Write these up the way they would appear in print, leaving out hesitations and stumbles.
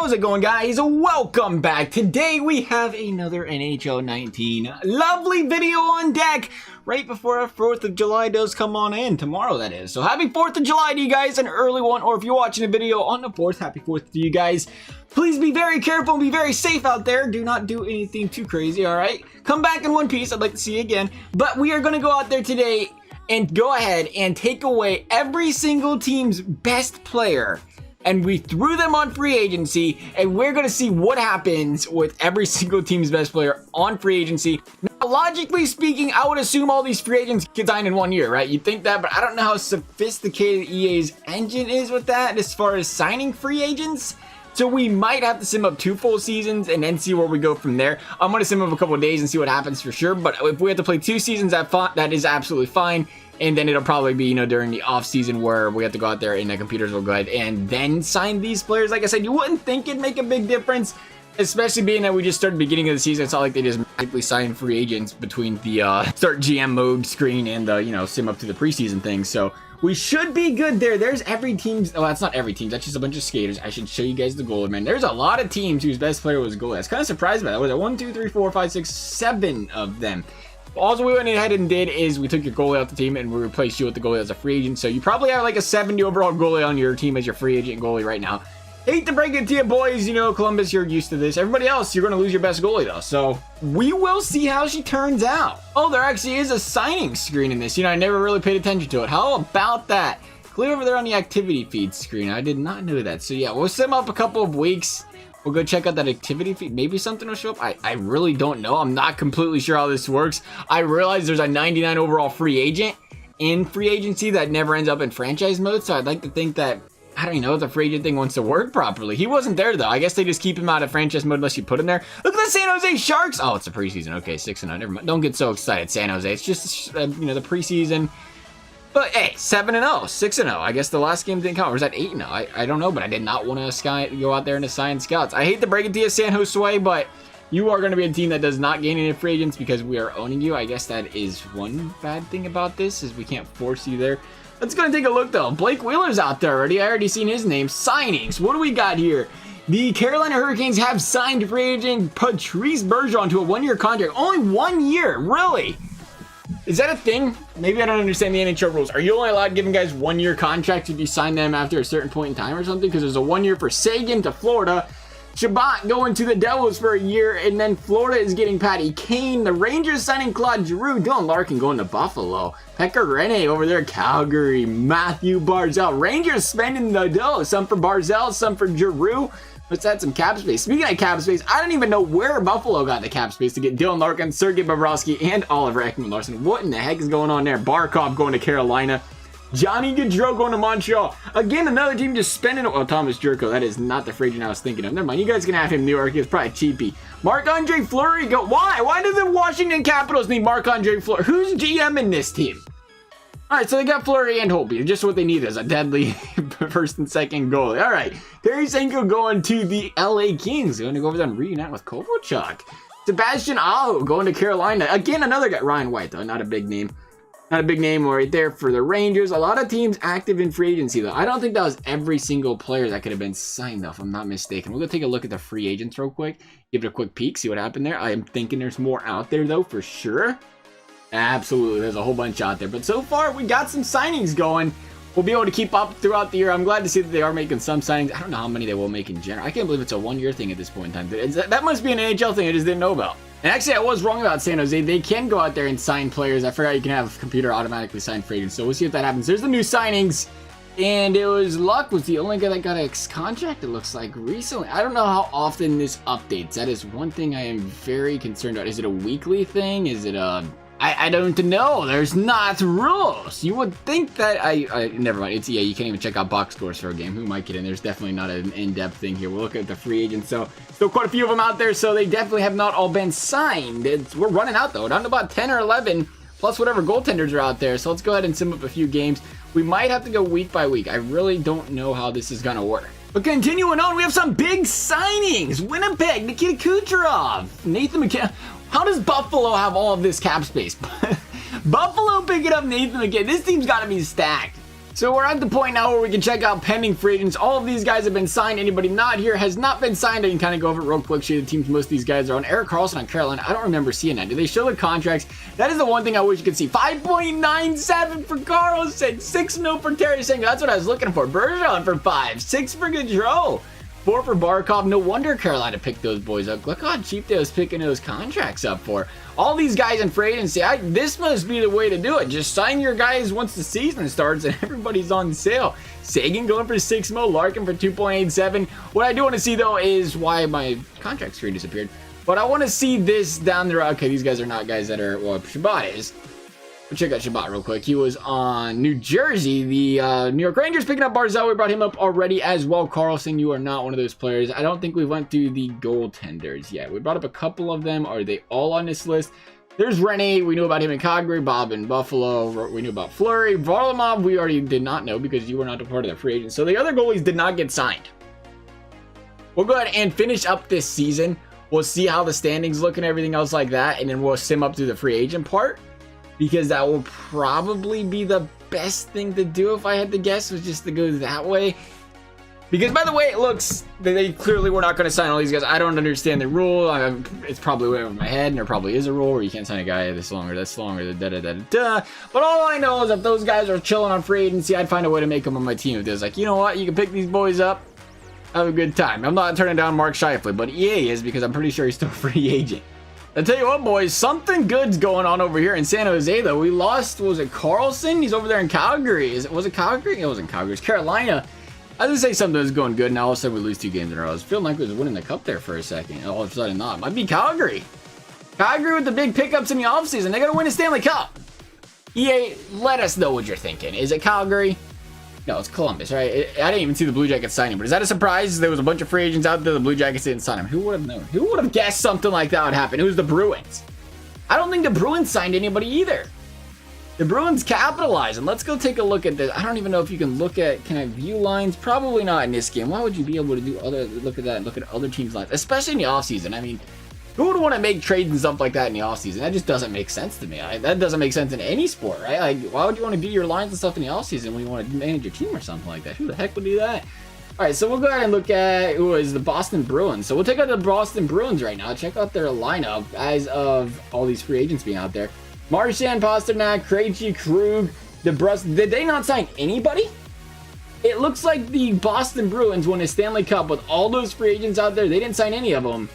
How's it going, guys? Welcome back. Today we have another NHL 19 lovely video on deck right before our 4th of July does come on in. Tomorrow, that is. So happy 4th of July to you guys, an early one, or if you're watching a video on the 4th, happy 4th to you guys. Please be very careful and be very safe out there. Do not do anything too crazy, alright? Come back in one piece. I'd like to see you again. But we are going to go out there today and go ahead and take away every single team's best player, and we threw them on free agency, and we're going to see what happens with every single team's best player on free agency. Now, logically speaking, I would assume all these free agents get signed in 1 year, right? You'd think that, but I don't know how sophisticated EA's engine is with that as far as signing free agents. So we might have to sim up 2 full seasons and then see where we go from there. I'm going to sim up a couple of days and see what happens for sure. But if we have to play 2 seasons, that is absolutely fine. And then it'll probably be, during the off season where we have to go out there and the computers will go ahead and then sign these players. Like I said, you wouldn't think it'd make a big difference, especially being that we just started the beginning of the season. It's not like they just magically sign free agents between the start GM mode screen and the, sim up to the preseason thing. So we should be good there. There's every team's, well, that's not every team. That's just a bunch of skaters. I should show you guys the goalie, man. There's a lot of teams whose best player was a goalie. I was kind of surprised by that. Was it 1, 2, 3, 4, 5, 6, 7 of them? All we went ahead and did is we took your goalie out the team and we replaced you with the goalie as a free agent. So you probably have like a 70 overall goalie on your team as your free agent goalie right now. Hate to break it to you, boys. Columbus, you're used to this. Everybody else, you're going to lose your best goalie, though. So we will see how she turns out. Oh, there actually is a signing screen in this. I never really paid attention to it. How about that? Clear over there on the activity feed screen. I did not know that. So yeah, we'll sim up a couple of weeks. We'll go check out that activity feed. Maybe something will show up. I really don't know. I'm not completely sure how this works. I realize there's a 99 overall free agent in free agency that never ends up in franchise mode. So I'd like to think that, I don't know if the free agent thing wants to work properly. He wasn't there, though. I guess they just keep him out of franchise mode unless you put him there. Look at the San Jose Sharks. Oh, it's the preseason. Okay, 6-0. Never mind. Don't get so excited, San Jose. It's just, the preseason. But hey, 7-0, 6-0. I guess the last game didn't count. Or was that 8-0? I don't know, but I did not want to go out there and assign scouts. I hate to break it to you, San Jose, but you are going to be a team that does not gain any free agents because we are owning you. I guess that is one bad thing about this, is we can't force you there. Let's go and take a look, though. Blake Wheeler's out there already. I already seen his name. Signings. What do we got here? The Carolina Hurricanes have signed free agent Patrice Bergeron to a 1-year contract. Only 1 year, really? Is that a thing? Maybe I don't understand the NHL rules. Are you only allowed giving guys 1-year contracts if you sign them after a certain point in time or something? Because there's a 1 year for Sagan to Florida, Chabot going to the Devils for a year, and then Florida is getting Patty Kane. The Rangers signing Claude Giroux. Dylan Larkin going to Buffalo. Pekka Rinne over there, Calgary. Matthew Barzal. Rangers spending the dough. Some for Barzal, some for Giroux. Let's add some cap space. Speaking of cap space, I don't even know where Buffalo got the cap space to get Dylan Larkin, Sergei Bobrovsky, and Oliver Ekman-Larsson. What in the heck is going on there? Barkov going to Carolina. Johnny Gaudreau going to Montreal. Again, another team just spending. Oh, Thomas Jurko. That is not the free agent I was thinking of. Never mind. You guys can have him in New York. He was probably cheapy. Marc-Andre Fleury go. Why? Why do the Washington Capitals need Marc-Andre Fleury? Who's GM in this team? All right, so they got Fleury and Holtby. Just what they need is a deadly first and second goalie. All right, Tarasenko going to the LA Kings. Going to go over there and reunite with Kovalchuk. Sebastian Aho going to Carolina. Again, another guy. Ryan White, though. Not a big name. Not a big name right there for the Rangers. A lot of teams active in free agency, though. I don't think that was every single player that could have been signed, though, if I'm not mistaken. We're going to take a look at the free agents real quick. Give it a quick peek, see what happened there. I am thinking there's more out there, though, for sure. Absolutely, there's a whole bunch out there. But so far, we got some signings going. We'll be able to keep up throughout the year. I'm glad to see that they are making some signings. I don't know how many they will make in general. I can't believe it's a 1 year thing at this point in time. That must be an NHL thing I just didn't know about. And actually, I was wrong about San Jose. They can go out there and sign players. I forgot you can have a computer automatically sign free agents. So we'll see if that happens. There's the new signings. And it was Luck was the only guy that got a contract, it looks like, recently. I don't know how often this updates. That is one thing I am very concerned about. Is it a weekly thing? Is it a... I don't know. There's not rules. You would think that never mind. It's, yeah, you can't even check out box scores for a game. Who might get in? There's definitely not an in-depth thing here. We'll look at the free agents. So still quite a few of them out there. So they definitely have not all been signed. We're running out though. Down to about 10 or 11 plus whatever goaltenders are out there. So let's go ahead and sim up a few games. We might have to go week by week. I really don't know how this is going to work. But continuing on, we have some big signings. Winnipeg, Nikita Kucherov, Nathan McKinnon. How does Buffalo have all of this cap space? Buffalo picking up Nathan McKinnon. This team's got to be stacked. So we're at the point now where we can check out pending free agents. All of these guys have been signed. Anybody not here has not been signed. I can kind of go over it real quick, show you the teams most of these guys are on. Erik Karlsson on Carolina. I don't remember seeing that. Do they show the contracts? That is the one thing I wish you could see. 5.97 for Karlsson. 6 mil for Tarasenko. That's what I was looking for. Bergeron for 5. 6 for Gaudreau. 4 for Barkov. No wonder Carolina picked those boys up. Look how cheap they was picking those contracts up for. All these guys in free agency, this must be the way to do it. Just sign your guys once the season starts and everybody's on sale. Sagan going for 6 mil, Larkin for 2.87. What I do want to see though is why my contract screen disappeared. But I want to see this down the road. Okay, these guys are not guys that are, well, Shabbat is. We'll check out Shabbat real quick. He was on New Jersey. The New York Rangers picking up Barzal. We brought him up already as well. Karlsson, you are not one of those players. I don't think we went through the goaltenders yet. We brought up a couple of them. Are they all on this list? There's Rene. We knew about him in Calgary. Bob in Buffalo. We knew about Fleury. Varlamov, we already did not know because you were not a part of the free agent. So the other goalies did not get signed. We'll go ahead and finish up this season. We'll see how the standings look and everything else like that. And then we'll sim up through the free agent part, because that will probably be the best thing to do if I had to guess, was just to go that way. Because by the way it looks, they clearly were not going to sign all these guys. I don't understand the rule. It's probably way over my head, and there probably is a rule where you can't sign a guy this long or this long or da-da-da-da-da. But all I know is if those guys are chilling on free agency, I'd find a way to make them on my team. If there's like, you know what, you can pick these boys up, have a good time. I'm not turning down Mark Scheifele, but EA is, because I'm pretty sure he's still a free agent. I tell you what, boys, something good's going on over here in San Jose, though. We lost, was it Karlsson? He's over there in Calgary. Was it Calgary? It wasn't Calgary. It's Carolina. I was going to say something was going good, and now all of a sudden we lose 2 games in a row. I was feeling like we was winning the cup there for a second. All of a sudden not. Might be Calgary. Calgary with the big pickups in the offseason. They got to win a Stanley Cup. EA, let us know what you're thinking. Is it Calgary? No, it's Columbus, right? I didn't even see the Blue Jackets signing, but is that a surprise? There was a bunch of free agents out there. The Blue Jackets didn't sign them. Who would have known? Who would have guessed something like that would happen? It was the Bruins. I don't think the Bruins signed anybody either. The Bruins capitalized, and let's go take a look at this. I don't even know if you can look at, can I view lines? Probably not in this game. Why would you be able to do look at that and look at other teams' lines, especially in the offseason? I mean, who would want to make trades and stuff like that in the offseason? That just doesn't make sense to me. That doesn't make sense in any sport, right? Like, why would you want to do your lines and stuff in the offseason when you want to manage your team or something like that? Who the heck would do that? All right, so we'll go ahead and look at who is the Boston Bruins. So we'll take out the Boston Bruins right now. Check out their lineup as of all these free agents being out there. Marchand, Pasternak, Krejci, Krug, DeBrusque. Did they not sign anybody? It looks like the Boston Bruins won a Stanley Cup with all those free agents out there. They didn't sign any of them.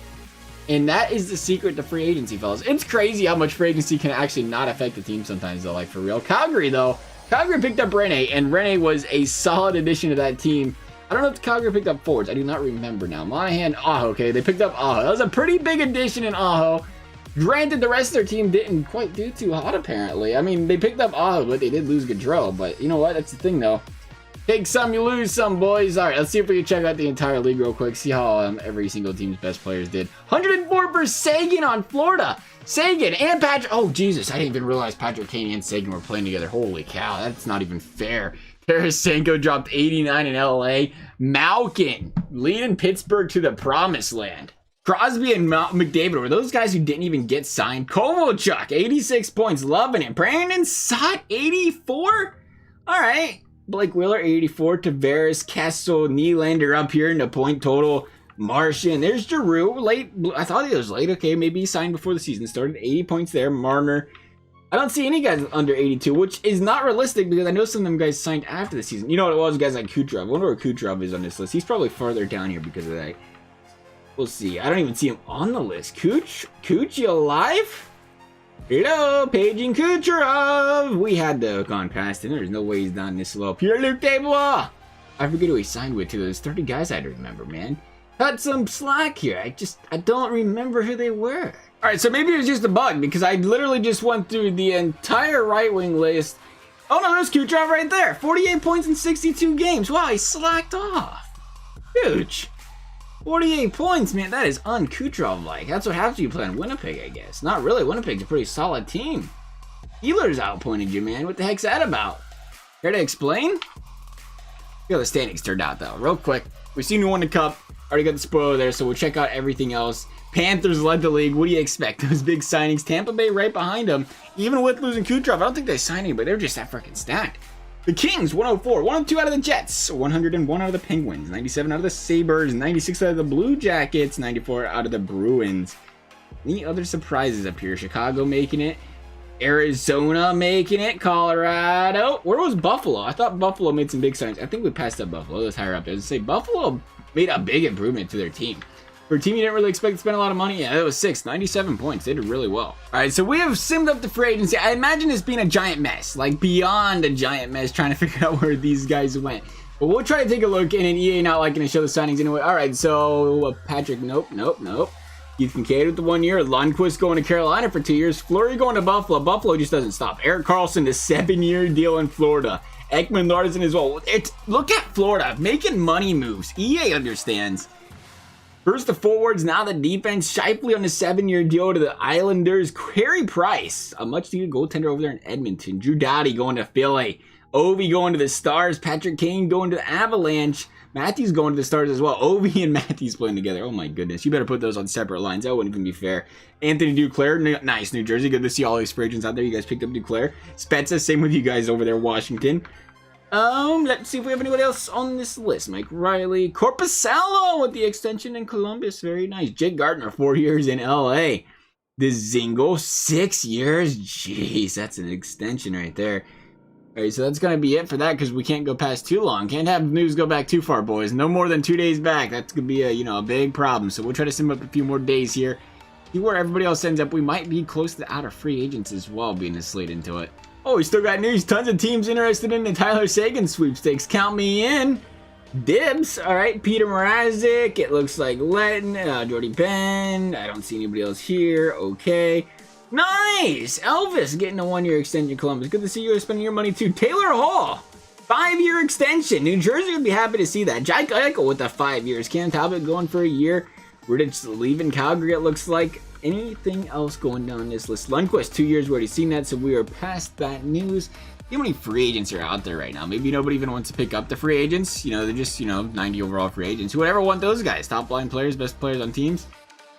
And that is the secret to free agency, fellas. It's crazy how much free agency can actually not affect the team sometimes, though, like for real. Calgary, though. Calgary picked up Rene, and Rene was a solid addition to that team. I don't know if Calgary picked up forwards. I do not remember now. Monahan, Aho, okay. They picked up Aho. That was a pretty big addition in Aho. Granted, the rest of their team didn't quite do too hot, apparently. I mean, they picked up Aho, but they did lose Gaudreau. But you know what? That's the thing, though. Take some, you lose some, boys. All right, let's see if we can check out the entire league real quick. See how every single team's best players did. 104 for Sagan on Florida. Sagan and Patrick. Oh, Jesus. I didn't even realize Patrick Kane and Sagan were playing together. Holy cow. That's not even fair. Tarasenko dropped 89 in LA. Malkin leading Pittsburgh to the promised land. Crosby and McDavid were those guys who didn't even get signed. Kovalchuk, 86 points. Loving it. Brandon Saad, 84? All right. Blake Wheeler, 84. Tavares, Kessel, Nylander up here in the point total. Martian. There's Giroux. Late. I thought he was late. Okay, maybe he signed before the season started. 80 points there. Marner. I don't see any guys under 82, which is not realistic because I know some of them guys signed after the season. You know what it was? Guys like Kucherov. I wonder where Kucherov is on this list. He's probably farther down here because of that. We'll see. I don't even see him on the list. Kuch, you alive? Hello, paging Kucherov. We had to have gone past him. There's no way he's down this low. Pierre-Luc Dubois. I forget who he signed with, too. There's 30 guys I had to remember, man. Cut some slack here. I don't remember who they were. All right, so maybe it was just a bug because I literally just went through the entire right wing list. Oh, no, there's Kucherov right there. 48 points in 62 games. Wow, he slacked off. Huge. 48 points, man. That is un-Kucherov-like. That's what happens when you play in Winnipeg, I guess. Not really. Winnipeg's a pretty solid team. Healers outpointed you, man. What the heck's that about? Care to explain? Look how the standings turned out, though. Real quick. We've seen who won the cup. Already got the spoiler there, so we'll check out everything else. Panthers led the league. What do you expect? Those big signings. Tampa Bay right behind them. Even with losing Kucherov, I don't think they signed anybody. They're just that freaking stacked. The Kings, 104. 102 out of the Jets. 101 out of the Penguins. 97 out of the Sabres. 96 out of the Blue Jackets. 94 out of the Bruins. Any other surprises up here? Chicago making it. Arizona making it. Colorado. Where was Buffalo? I thought Buffalo made some big signs. I think we passed up Buffalo. That's higher up. I was say Buffalo made a big improvement to their team. For a team you didn't really expect to spend a lot of money, yeah, that was 97 points. They did really well. All right, so we have simmed up the free agency. I imagine this being a giant mess, like beyond a giant mess, trying to figure out where these guys went. But we'll try to take a look in an EA not liking to show the signings anyway. All right, so Patrick, nope. Keith Kincaid with the 1 year. Lundqvist going to Carolina for 2 years. Fleury going to Buffalo. Buffalo just doesn't stop. Erik Karlsson, the 7-year deal in Florida. Ekman Larsson as well. Look at Florida making money moves. EA understands. First the forwards, now the defense. Shifley on the 7-year deal to the Islanders. Carey Price, a much-needed goaltender over there in Edmonton. Drew Doughty going to Philly. Ovi going to the Stars. Patrick Kane going to the Avalanche. Matthews going to the Stars as well. Ovi and Matthews playing together. Oh my goodness. You better put those on separate lines. That wouldn't even be fair. Anthony Duclair. Nice. New Jersey. Good to see all these free agents out there. You guys picked up Duclair. Spezza. Same with you guys over there, Washington. Let's see if we have anybody else on this list. Mike Riley. Corpusalo with the extension in Columbus. Very nice. Jake Gardner, 4 years in LA. Dzingel, 6 years. Jeez, that's an extension right there. All right, so that's going to be it for that because we can't go past too long. Can't have news go back too far, boys. No more than 2 days back. That's going to be a big problem. So we'll try to sim up a few more days here. See where everybody else ends up. We might be close to out of free agents as well, being a slate into it. Oh, we still got news. Tons of teams interested in the Tyler Seguin sweepstakes. Count me in. Dibs. All right, Peter Mrazek. It looks like Letton. Jordy Ben. I don't see anybody else here. Okay. Nice! Elvis getting a 1-year extension, Columbus. Good to see you spending your money too. Taylor Hall, 5-year extension. New Jersey would be happy to see that. Jack Eichel with the 5 years. Cam Talbot going for a year. Rittich leaving Calgary, it looks like. Anything else going down this list? Lundqvist, 2 years. We already seen that, so we are past that news. How many free agents are out there right now? Maybe nobody even wants to pick up the free agents. They're just, 90 overall free agents. Whoever want those guys. Top line players, best players on teams.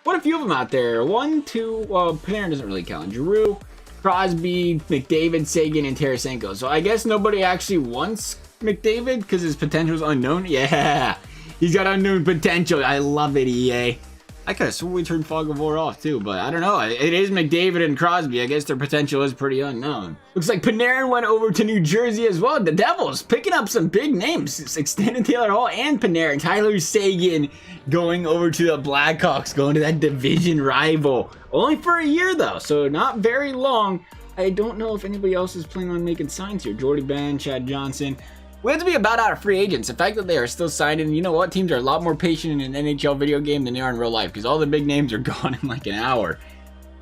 What a few of them out there. 1, 2, well, Panarin doesn't really count. Giroux, Crosby, McDavid, Seguin, and Tarasenko. So I guess nobody actually wants McDavid because his potential is unknown. Yeah, he's got unknown potential. I love it, EA. I could have sworn we turned Fog of War off too, but I don't know. It is McDavid and Crosby. I guess their potential is pretty unknown. Looks like Panarin went over to New Jersey as well. The Devils picking up some big names. It's extended Taylor Hall and Panarin. Tyler Seguin going over to the Blackhawks, going to that division rival. Only for a year though, so not very long. I don't know if anybody else is planning on making signs here. Jordy Ben, Chad Johnson. We have to be about out of free agents. The fact that they are still signed, and you know what? Teams are a lot more patient in an NHL video game than they are in real life because all the big names are gone in like an hour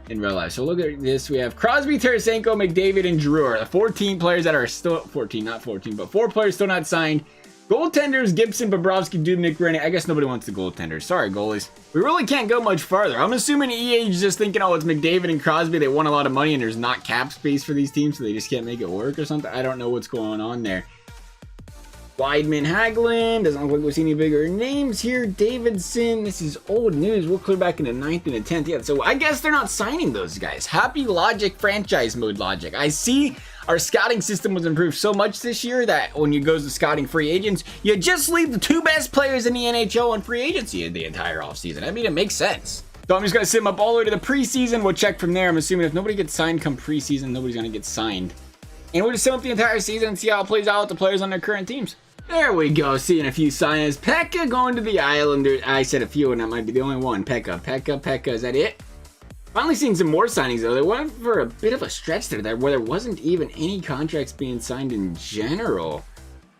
in real life. So look at this. We have Crosby, Tarasenko, McDavid, and Giroux. The 14 players that are still 14, not 14, but 4 players still not signed. Goaltenders, Gibson, Bobrovsky, Dubnyk, Rennie. I guess nobody wants the goaltenders. Sorry, goalies. We really can't go much farther. I'm assuming EA is just thinking, oh, it's McDavid and Crosby. They want a lot of money, and there's not cap space for these teams, so they just can't make it work or something. I don't know what's going on there. Weidman, Hagelin, doesn't look like we see any bigger names here. Davidson, this is old news. We'll clear back into 9th and the 10th. Yeah, so I guess they're not signing those guys. Happy logic, franchise mode logic. I see our scouting system was improved so much this year that when you go to scouting free agents, you just leave the 2 best players in the NHL on free agency the entire offseason. I mean, it makes sense. So I'm just going to sim up all the way to the preseason. We'll check from there. I'm assuming if nobody gets signed come preseason, nobody's going to get signed. And we'll just sim up the entire season and see how it plays out with the players on their current teams. There we go, seeing a few signings. Pekka going to the Islanders. I said a few, and that might be the only one. Pekka, is that it? Finally seeing some more signings, though. They went for a bit of a stretch there where there wasn't even any contracts being signed in general.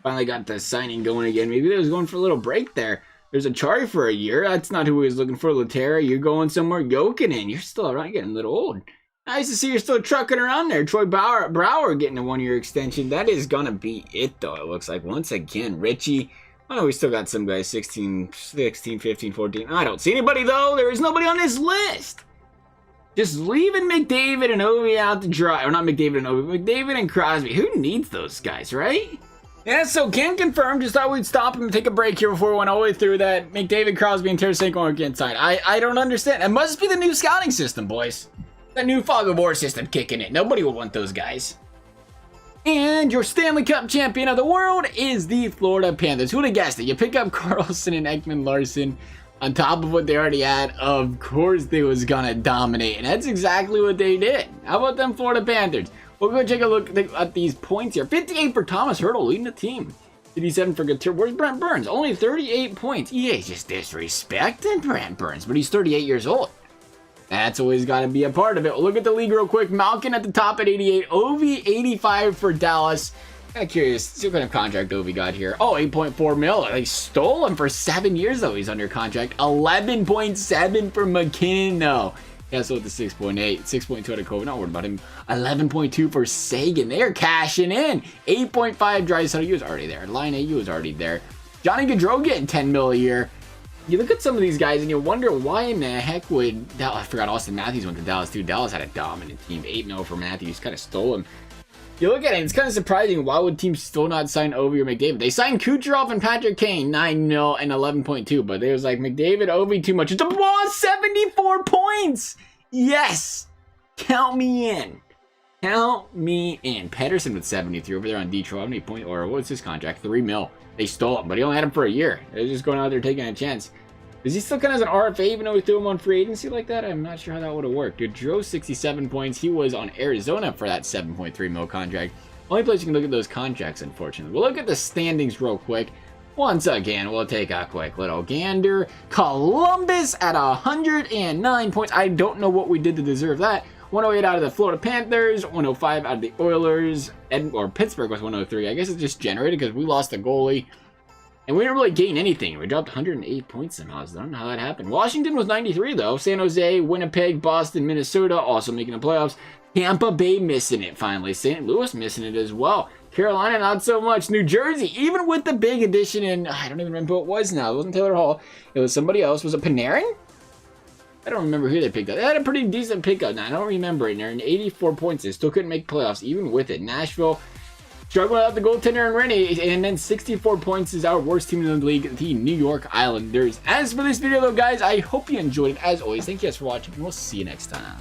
Finally got the signing going again. Maybe they was going for a little break there. There's a Chari for a year. That's not who we was looking for. Laterra, you're going somewhere. Jokinen, you're still around, getting a little old. Nice to see you're still trucking around there. Troy Brouwer getting a 1-year extension. That is going to be it, though, it looks like. Once again, Richie. I know we still got some guys, 16, 15, 14. I don't see anybody, though. There is nobody on this list. Just leaving McDavid and Ovi out to dry. Or not McDavid and Ovi, McDavid and Crosby. Who needs those guys, right? Yeah, so can confirm. Just thought we'd stop and take a break here before we went all the way through that. McDavid, Crosby, and Tarasenko aren't getting signed. I don't understand. It must be the new scouting system, boys. The new Fog of War system kicking in. Nobody will want those guys. And your Stanley Cup champion of the world is the Florida Panthers. Who would have guessed it? You pick up Carlson and Ekman-Larsson on top of what they already had. Of course they was going to dominate. And that's exactly what they did. How about them Florida Panthers? We'll go take a look at these points here. 58 for Thomas Hertl leading the team. 57 for Couture. Where's Brent Burns? Only 38 points. EA's just disrespecting Brent Burns, but he's 38 years old. That's always got to be a part of it. Look at the league real quick. Malkin at the top at 88. Ovi 85 for Dallas. Kind of curious. See what kind of contract Ovi got here. Oh, 8.4 mil. They stole him for 7 years, though. He's under contract. 11.7 for McKinnon, though. Yeah, so with the 6.8. 6.2 out of Cove. Not worried about him. 11.2 for Sagan. They're cashing in. 8.5 Draisaitl. He was already there. Line A, was already there. Johnny Gaudreau getting 10 mil a year. You look at some of these guys and you wonder why in the heck would Dallas, I forgot Auston Matthews went to Dallas too. Dallas had a dominant team. 8-0 for Matthews. Kind of stole him. You look at it, it's kind of surprising. Why would teams still not sign Ovi or McDavid? They signed Kucherov and Patrick Kane, 9-0 and 11.2. But they was like, McDavid, Ovi, too much. It's a ball, 74 points. Yes. Count me in. Count me in. Pedersen with 73 over there on Detroit. How many points? Or what's his contract? 3 mil. They stole him, but he only had him for a year. They're just going out there taking a chance. Is he still kind of as an RFA even though we threw him on free agency like that? I'm not sure how that would have worked. Gaudreau 67 points. He was on Arizona for that 7.3 mil contract. Only place you can look at those contracts, unfortunately. We'll look at the standings real quick. Once again, we'll take a quick little gander. Columbus at 109 points. I don't know what we did to deserve that. 108 out of the Florida Panthers, 105 out of the Oilers, or Pittsburgh was 103. I guess it's just generated because we lost the goalie. And we didn't really gain anything. We dropped 108 points somehow. So I don't know how that happened. Washington was 93 though. San Jose, Winnipeg, Boston, Minnesota also making the playoffs. Tampa Bay missing it finally. St. Louis missing it as well. Carolina not so much. New Jersey, even with the big addition in, I don't even remember who it was now. It wasn't Taylor Hall. It was somebody else. Was it Panarin? I don't remember who they picked up. They had a pretty decent pickup. Now I don't remember it. They're in 84 points. They still couldn't make playoffs even with it. Nashville struggling without the goaltender and Rennie, and then 64 points is our worst team in the league, the New York Islanders. As for this video though, guys, I hope you enjoyed it. As always, thank you guys for watching, and we'll see you next time.